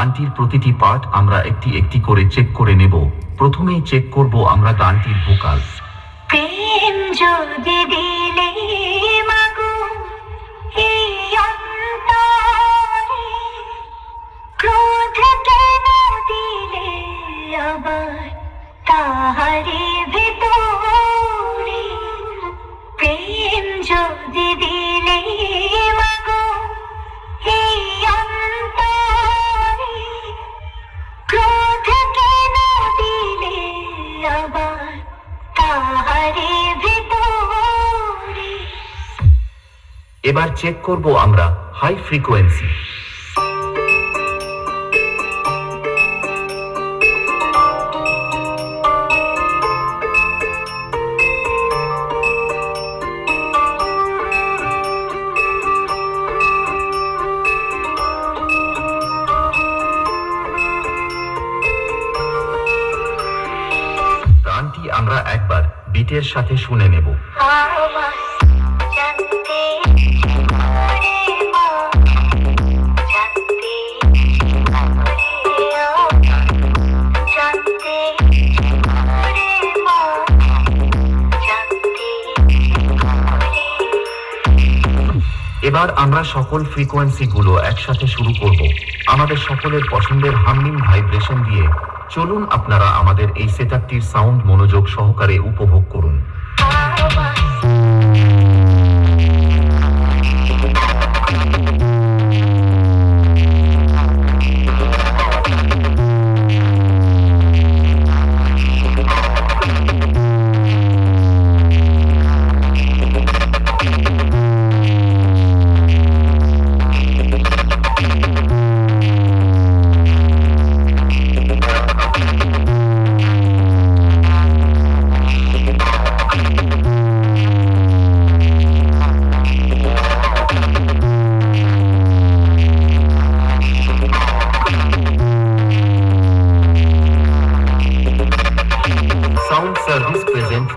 গানটির প্রতিটি পার্ট আমরা একটি একটি করে চেক করে নেব। প্রথমেই চেক করব আমরা গানটির ভোকাল। প্রেম যদি দিলে মাগো এই অন্তরে, ক্রোধ কেন দিলে আবার তাহারি ভিতরে। প্রেম যদি দিলে মাগো এই অন্তরে, ক্রোধ কেন দিলে আবার তাহারি ভিতরে। এবার চেক করব আমরা হাই ফ্রিকোয়েন্সি। গানটি আমরা একবার বিটের সাথে শুনে নেব। আওয়াজ জানতে ওরে মা, জানতে ওরে আওয়াজ জানতে ওরে মা, জানতে ওরে। এবার আমরা সকল ফ্রিকোয়েন্সি গুলো একসাথে শুরু করব আমাদের সকলের পছন্দের হামিং ভাইব্রেশন দিয়ে। চলুন আপনারা আমাদের এই সেটআপটির সাউন্ড মনোযোগ সহকারে উপভোগ করুন। Sound Service present